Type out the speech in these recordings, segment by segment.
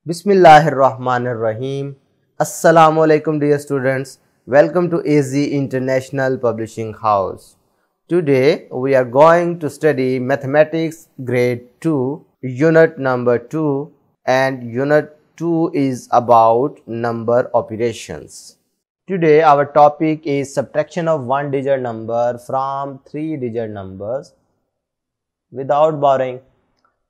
Bismillahirrahmanirrahim. Assalamu alaikum dear students. Welcome to AZ International Publishing House. Today we are going to study Mathematics Grade 2, Unit number 2, and Unit 2 is about number operations. Today our topic is subtraction of one-digit number from three-digit numbers without borrowing.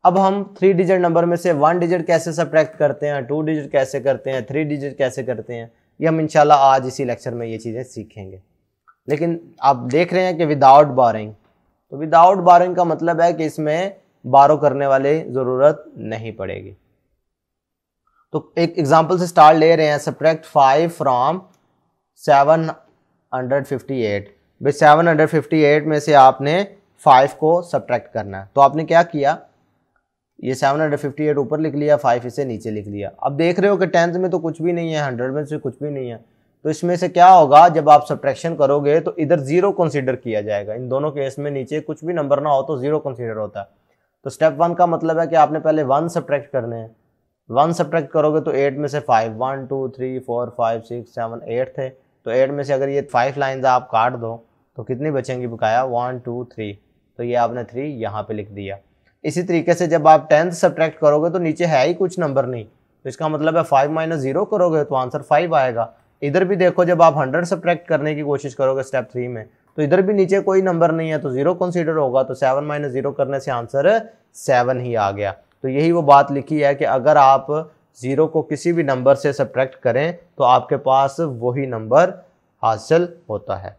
अब हम 3 digit number में से 1 digit कैसे subtract करते हैं, 2 digit कैसे करते हैं, 3 डिजिट कैसे करते हैं, ये हम इंशाल्लाह आज इसी लेक्चर में ये चीज़ें सीखेंगे। लेकिन आप देख रहे हैं कि विदाउट बोरिंग, तो विदाउट बोरिंग का मतलब है कि इसमें बारो करने वाले ज़रूरत नहीं पड़ेगी। तो एक एग्जांपल से स्टार्ट ले रहे हैं, सब्ट्रैक्ट 5 फ्रॉम 758। भाई 758 में से आपने 5 को सब्ट्रैक्ट करना है। तो आपने क्या किया, ये 758 ऊपर लिख लिया, 5 इसे नीचे लिख लिया। अब देख रहे हो कि 10th में तो कुछ भी नहीं है, 100 में से कुछ भी नहीं है, तो इसमें से क्या होगा, जब आप सब्ट्रैक्शन करोगे तो इधर 0 कंसीडर किया जाएगा। इन दोनों केस में नीचे कुछ भी नंबर ना हो तो 0 कंसीडर होता है। तो स्टेप 1 का मतलब है कि आपने पहले 1 सब्ट्रैक्ट करने हैं। 1 सब्ट्रैक्ट करोगे तो 8 में से 5, 1 2 3 4 5 6 7 8 थे, तो 8 में से अगर ये 5 लाइन्स आप काट दो तो कितनी बचेंगी बकाया, 1 2 3, तो ये आपने 3 यहाँ पे लिख दिया। इसी तरीके से जब आप 10th सब्ट्रैक्ट करोगे तो नीचे है ही कुछ नंबर नहीं, तो इसका मतलब है 5 - 0 करोगे तो आंसर 5 आएगा। इधर भी देखो, जब आप 100 सब्ट्रैक्ट करने की कोशिश करोगे स्टेप 3 में, तो इधर भी नीचे कोई नंबर नहीं है तो 0 कंसीडर होगा, तो 7 - 0 करने से आंसर 7 ही आ गया। तो यही वो बात लिखी है कि अगर आप 0 को किसी भी नंबर से सब्ट्रैक्ट करें तो आपके पास वही नंबर हासिल होता है।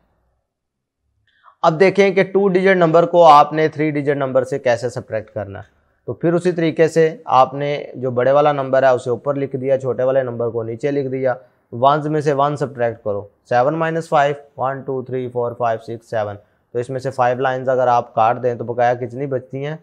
अब देखें कि 2 डिजिट नंबर को आपने 3 डिजिट नंबर से कैसे सब्ट्रैक्ट करना है। तो फिर उसी तरीके से आपने जो बड़े वाला नंबर है उसे ऊपर लिख दिया, छोटे वाले नंबर को नीचे लिख दिया। 1 में से 1 सब्ट्रैक्ट करो, 7 - 5, 1 2 3 4 5 6 7, तो इसमें से 5 लाइन्स अगर आप काट दें तो बकाया कितनी बचती हैं,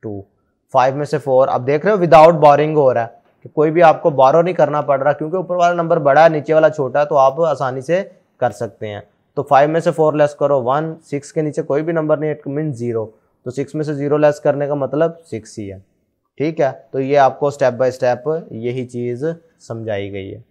2। 5 में से 4, अब देख रहे हो विदाउट बोरिंग हो रहा है कि कोई भी आपको बोरो नहीं करना पड़ रहा, क्योंकि ऊपर वाला नंबर बड़ा है नीचे वाला छोटा है, तो आप आसानी से कर सकते हैं। तो 5 में से 4 लेस करो 1, 6 के नीचे कोई भी नंबर नहीं, इट मीन 0, तो 6 में से 0 लेस करने का मतलब 6 ही है। ठीक है, तो ये आपको स्टेप बाय स्टेप यही चीज़ समझाई गई है।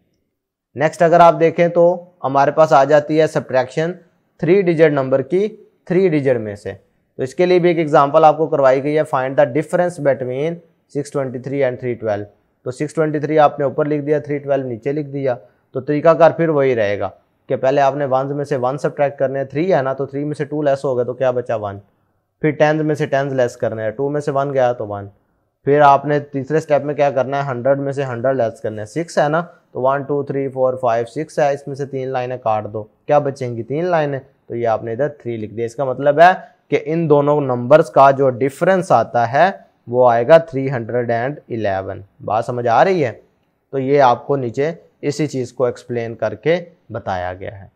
नेक्स्ट अगर आप देखें तो हमारे पास आ जाती है सब्ट्रैक्शन 3 डिजिट नंबर की 3 डिजिट में से। तो इसके लिए भी एक एग्जांपल आपको करवाई गई है, find the difference between 623 and 312। तो 623 आपने ऊपर लिख दिया, 312 नीचे लिख दिया। तो तरीकाकार फिर वही रहेगा कि पहले आपने 1 में से 1 सब्ट्रैक्ट करने हैं, 3 है ना, तो 3 में से 2 लेस हो गए तो क्या बचा, 1। फिर 10 में से 10 लेस करने हैं, 2 में से 1 गया तो 1। फिर आपने तीसरे स्टेप में क्या करना है, 100 में से 100 लेस करने हैं, 6 है ना, तो 1 2 3 4 5 6 है, इसमें से 3 लाइनें काट दो, क्या बचेंगी, 3 लाइनें, तो ये आपने इधर 3 लिख दिया। इसका मतलब है कि इन दोनों नंबर्स का जो डिफरेंस आता है वो आएगा 311। बात समझ आ रही है? तो ये आपको नीचे इसी चीज़ को एक्सप्लेन करके बताया गया है।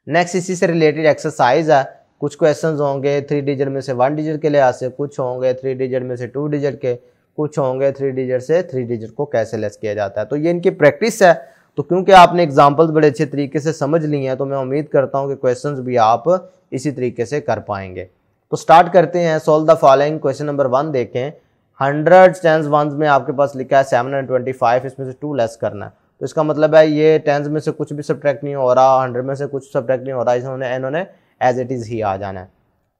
नेक्स्ट इसी से रिलेटेड एक्सरसाइज है। कुछ क्वेश्चंस होंगे 3 डिजिट में से 1 डिजिट के लिहाज से, कुछ होंगे 3 डिजिट में से 2 डिजिट के, कुछ होंगे 3 डिजिट से 3 डिजिट को कैसे लेस किया जाता है। तो ये इनकी प्रैक्टिस है। तो क्योंकि आपने एग्जाम्पल्स बड़े अच्छे तरीके से समझ लिए हैं, तो मैं उम्मीद करता हूँ कि क्वेश्चंस भी आप इसी तरीके से कर पाएंगे। तो स्टार्ट करते हैं। Solve the following. Question number 1 देखें, 100 10s 1s में आपके पास लिखा है 725, इसमें से 2 लेस करना है। तो इसका मतलब है ये 10s में से कुछ भी सब्ट्रैक्ट नहीं हो रहा, 100 में से कुछ सब्ट्रैक्ट नहीं हो रहा, इन्होंने एज इट इज़ ही आ जाना है।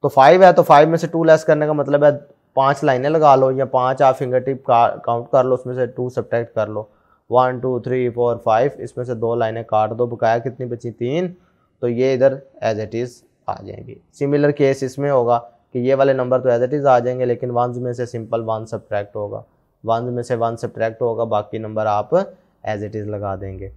तो 5 है, तो 5 में से 2 लेस करने का मतलब है 5 लाइनें लगा लो, या 5 आप फिंगर टिप काउंट कर लो, उसमें से 2 सब्ट्रैक्ट कर लो, 1 2 3 4 5, इसमें से 2 लाइनें काट दो, बकाया कितनी बची, 3, तो ये इधर एज इट इज़ आ जाएंगी। सिमिलर केस इसमें होगा कि ये वाले नंबर तो एज इट इज़ आ जाएंगे, लेकिन 1s में से सिंपल 1 सब्ट्रैक्ट होगा, 1s में से 1 सब्ट्रैक्ट होगा, बाकी नंबर आप एज इट इज़ लगा देंगे।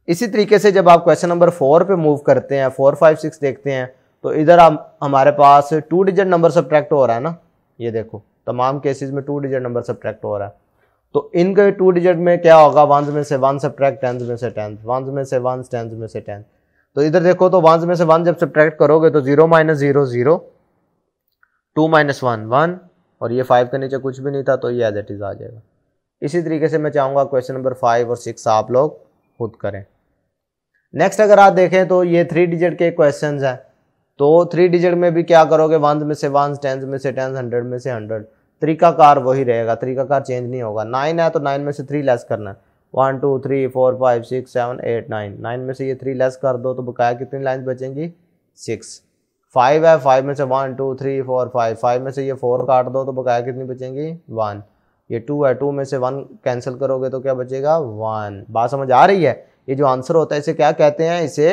इसी तरीके से जब आप क्वेश्चन नंबर 4 पे मूव करते हैं, 4 5 6 देखते हैं, तो इधर हमारे पास 2 डिजिट नंबर सब्ट्रैक्ट हो रहा है ना, ये देखो तमाम केसेस में 2 डिजिट नंबर सब्ट्रैक्ट हो रहा है। तो इनके 2 डिजिट में क्या होगा, 1s में से 1 सब्ट्रैक्ट, 10s में से 10, 1s में से 1, 10s में से 10। तो इधर देखो, तो 1s में से 1 जब सब्ट्रैक्ट करोगे तो 0 - 0 0, 2 - 1 1, और ये 5 के नीचे कुछ भी नहीं था, तो ये एज इट इज़ आ जाएगा। इसी तरीके से मैं चाहूँगा क्वेश्चन नंबर 5 और 6 आप लोग खुद करें। नेक्स्ट अगर आप देखें तो ये 3 डिजिट के क्वेश्चंस हैं। तो 3 डिजिट में भी क्या करोगे, 1s में से 1, 10s में से 10, 100 में से 100। तरीकाकार वही रहेगा, तरीकाकार चेंज नहीं होगा। 9 है तो 9 में से 3 लेस करना है, 1 2 3 4 5 6 7 8 9, 9 में से ये 3 लेस कर दो तो बकाया कितनी लाइन्स बचेंगी, 6। 5 है, 5 में से 1 2 3 4 5, 5 में से ये 4 काट दो तो बकाया कितनी बचेंगी, 1। ये 2 है, 2 में से 1 कैंसिल करोगे तो क्या बचेगा, 1। बात समझ आ रही है। ये जो आंसर होता है इसे क्या कहते हैं, इसे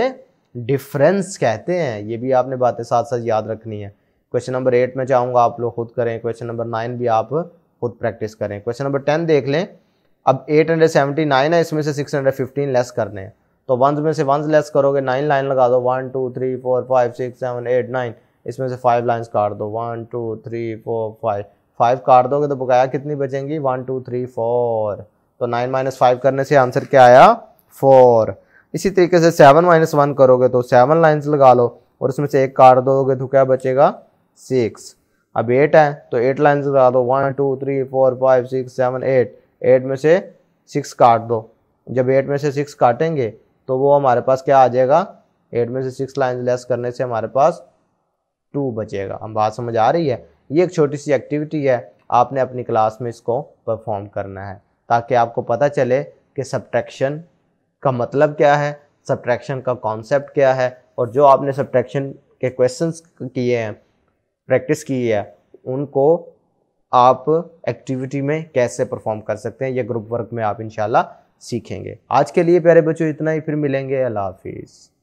डिफरेंस कहते हैं। ये भी आपने बातें साथ साथ याद रखनी है। क्वेश्चन नंबर 8 में चाहूँगा आप लोग खुद करें, क्वेश्चन नंबर 9 भी आप खुद प्रैक्टिस करें। क्वेश्चन नंबर 10 देख लें। अब 879 है, इसमें से 615 लेस करने हैं, तो 1 में से 1 लेस करोगे, 9 लाइन लगा दो, 1 2 3 4 5 6 7 8 9, इसमें से 5 लाइन्स काट दो, 1 2 3 4 5, 5 काट दोगे तो बकाया कितनी बचेंगी, 1 2 3 4। तो 9 माइनस 5 करने से आंसर क्या आया, 4। इसी तरीके से 7 माइनस 1 करोगे तो 7 लाइन्स लगा लो और उसमें से 1 काट दोगे तो क्या बचेगा, 6। अब 8 है तो 8 लाइन्स लगा दो, 1 2 3 4 5 6 7 8, 8 में से 6 काट दो। जब 8 में से 6 काटेंगे तो वो हमारे पास क्या आ जाएगा, 8 में से 6 लाइन्स लेस करने से हमारे पास 2 बचेगा। हम बात समझ आ रही है। ये एक छोटी सी एक्टिविटी है, आपने अपनी क्लास में इसको परफॉर्म करना है ताकि आपको पता चले कि सब्ट्रैक्शन का मतलब क्या है, सब्ट्रैक्शन का कॉन्सेप्ट क्या है, और जो आपने सब्ट्रैक्शन के क्वेश्चंस किए हैं, प्रैक्टिस की है, उनको आप एक्टिविटी में कैसे परफॉर्म कर सकते हैं, ये ग्रुप वर्क में आप इंशाल्लाह सीखेंगे। आज के लिए प्यारे बच्चों इतना ही, फिर मिलेंगे। अल्लाह हाफिज़।